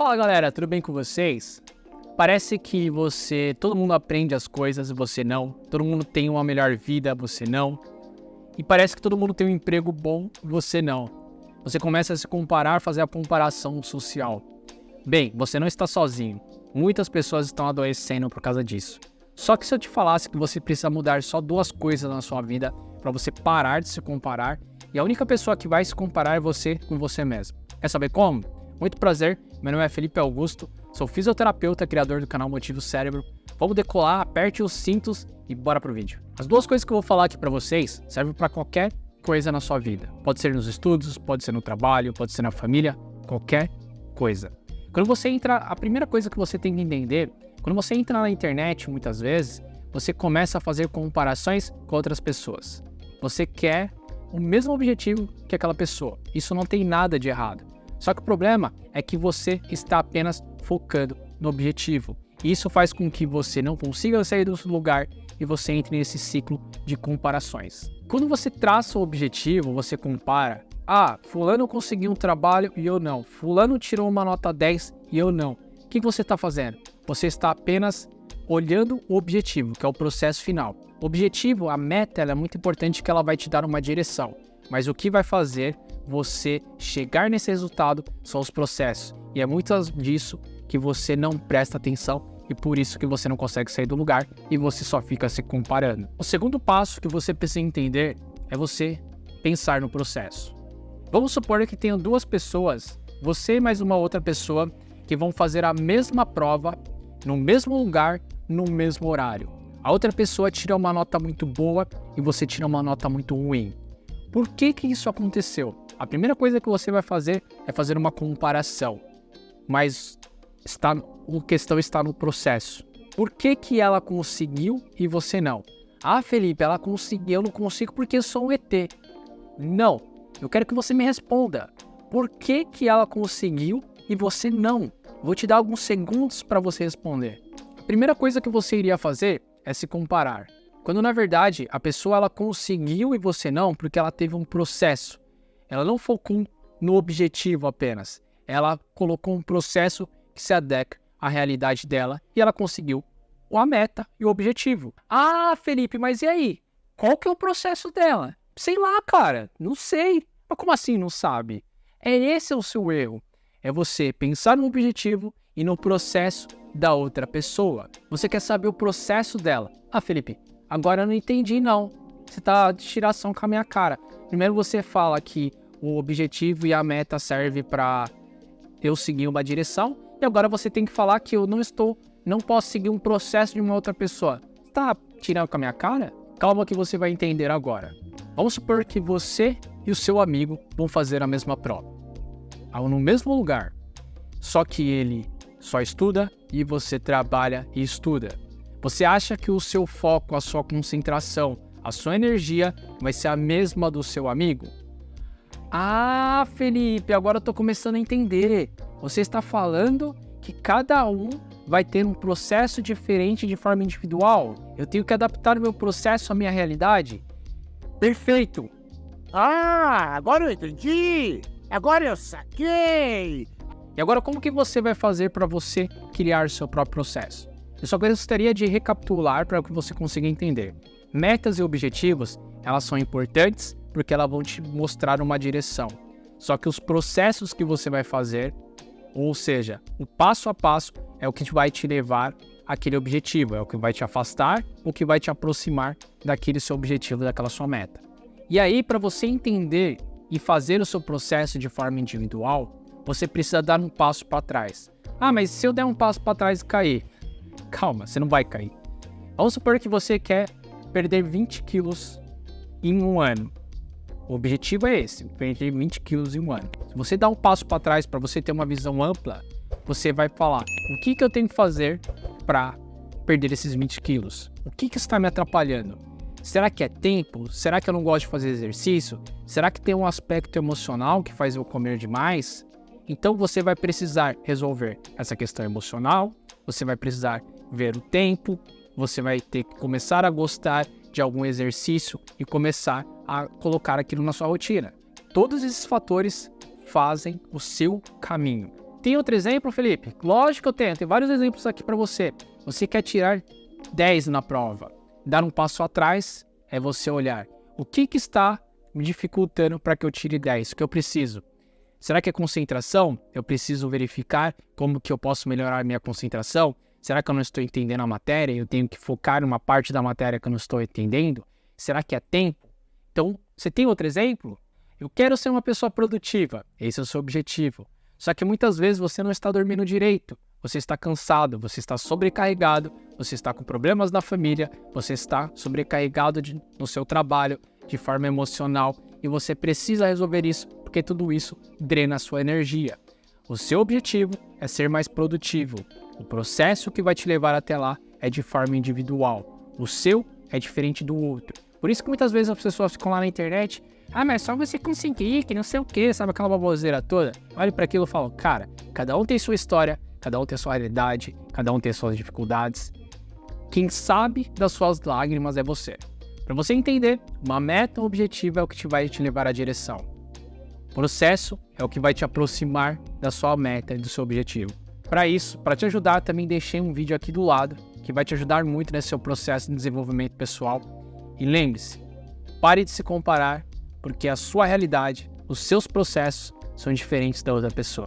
Fala galera, tudo bem com vocês? Parece que todo mundo aprende as coisas e você não. Todo mundo tem uma melhor vida, você não. E parece que todo mundo tem um emprego bom e você não. Você começa a se comparar, fazer a comparação social. Bem, você não está sozinho. Muitas pessoas estão adoecendo por causa disso. Só que se eu te falasse que você precisa mudar só duas coisas na sua vida para você parar de se comparar, e a única pessoa que vai se comparar é você com você mesmo. Quer saber como? Muito prazer, meu nome é Felipe Augusto, sou fisioterapeuta, criador do canal Motiva o Cérebro. Vamos decolar, aperte os cintos e bora pro vídeo. As duas coisas que eu vou falar aqui para vocês servem para qualquer coisa na sua vida. Pode ser nos estudos, pode ser no trabalho, pode ser na família, qualquer coisa. Quando você entra, a primeira coisa que você tem que entender, quando você entra na internet, muitas vezes, você começa a fazer comparações com outras pessoas. Você quer o mesmo objetivo que aquela pessoa. Isso não tem nada de errado. Só que o problema é que você está apenas focando no objetivo. E isso faz com que você não consiga sair do lugar e você entre nesse ciclo de comparações. Quando você traça o objetivo, você compara. Ah, fulano conseguiu um trabalho e eu não. Fulano tirou uma nota 10 e eu não. O que você está fazendo? Você está apenas olhando o objetivo, que é o processo final. O objetivo, a meta, ela é muito importante, que ela vai te dar uma direção. Mas o que vai fazer você chegar nesse resultado são os processos. E é muito disso que você não presta atenção e por isso que você não consegue sair do lugar e você só fica se comparando. O segundo passo que você precisa entender é você pensar no processo. Vamos supor que tenham duas pessoas, você e mais uma outra pessoa, que vão fazer a mesma prova, no mesmo lugar, no mesmo horário. A outra pessoa tira uma nota muito boa e você tira uma nota muito ruim. Por que isso aconteceu? A primeira coisa que você vai fazer é fazer uma comparação. Mas a questão está no processo. Por que ela conseguiu e você não? Ah, Felipe, ela conseguiu, eu não consigo porque eu sou um ET. Não, eu quero que você me responda. Por que ela conseguiu e você não? Vou te dar alguns segundos para você responder. A primeira coisa que você iria fazer é se comparar. Quando na verdade a pessoa ela conseguiu e você não, porque ela teve um processo. Ela não focou no objetivo apenas. Ela colocou um processo que se adequa à realidade dela e ela conseguiu a meta e o objetivo. Ah, Felipe, mas e aí? Qual que é o processo dela? Sei lá, cara, não sei. Mas como assim não sabe? Esse é o seu erro. É você pensar no objetivo e no processo da outra pessoa. Você quer saber o processo dela. Ah, Felipe, agora eu não entendi não. Você tá de tiração com a minha cara. Primeiro você fala que o objetivo e a meta servem para eu seguir uma direção. E agora você tem que falar que eu não posso seguir um processo de uma outra pessoa. Você tá tirando com a minha cara? Calma que você vai entender agora. Vamos supor que você e o seu amigo vão fazer a mesma prova. No mesmo lugar. Só que ele só estuda e você trabalha e estuda. Você acha que o seu foco, a sua concentração, a sua energia vai ser a mesma do seu amigo? Ah, Felipe, agora eu tô começando a entender. Você está falando que cada um vai ter um processo diferente de forma individual. Eu tenho que adaptar o meu processo à minha realidade? Perfeito! Ah, agora eu entendi! Agora eu saquei! E agora como que você vai fazer para você criar seu próprio processo? Eu só gostaria de recapitular para que você consiga entender. Metas e objetivos, elas são importantes porque elas vão te mostrar uma direção. Só que os processos que você vai fazer, ou seja, o passo a passo, é o que vai te levar àquele objetivo, é o que vai te afastar, o que vai te aproximar daquele seu objetivo, daquela sua meta. E aí, para você entender e fazer o seu processo de forma individual, você precisa dar um passo para trás. Ah, mas se eu der um passo para trás e cair? Calma, você não vai cair. Vamos supor que você quer perder 20 quilos em um ano. O objetivo é esse, perder 20 quilos em um ano. Se você dá um passo para trás para você ter uma visão ampla, você vai falar, o que eu tenho que fazer para perder esses 20 quilos? O que está me atrapalhando? Será que é tempo? Será que eu não gosto de fazer exercício? Será que tem um aspecto emocional que faz eu comer demais? Então você vai precisar resolver essa questão emocional, você vai precisar ver o tempo, você vai ter que começar a gostar de algum exercício e começar a colocar aquilo na sua rotina. Todos esses fatores fazem o seu caminho. Tem outro exemplo, Felipe? Lógico que eu tenho. Tem vários exemplos aqui para você. Você quer tirar 10 na prova. Dar um passo atrás é você olhar o que está me dificultando para que eu tire 10. O que eu preciso? Será que é concentração? Eu preciso verificar como que eu posso melhorar a minha concentração? Será que eu não estou entendendo a matéria? Eu tenho que focar numa parte da matéria que eu não estou entendendo? Será que é tempo? Então, você tem outro exemplo? Eu quero ser uma pessoa produtiva. Esse é o seu objetivo. Só que muitas vezes você não está dormindo direito. Você está cansado, você está sobrecarregado, você está com problemas na família, você está sobrecarregado no seu trabalho, de forma emocional, e você precisa resolver isso, porque tudo isso drena a sua energia. O seu objetivo é ser mais produtivo. O processo que vai te levar até lá é de forma individual. O seu é diferente do outro. Por isso que muitas vezes as pessoas ficam lá na internet, mas só você conseguir, que não sei o que, sabe aquela baboseira toda? Olha para aquilo e fala, cara, cada um tem sua história, cada um tem sua realidade, cada um tem suas dificuldades. Quem sabe das suas lágrimas é você. Para você entender, uma meta ou objetivo é o que vai te levar à direção. O processo é o que vai te aproximar da sua meta e do seu objetivo. Para isso, para te ajudar, também deixei um vídeo aqui do lado que vai te ajudar muito nesse seu processo de desenvolvimento pessoal. E lembre-se, pare de se comparar, porque a sua realidade, os seus processos são diferentes da outra pessoa.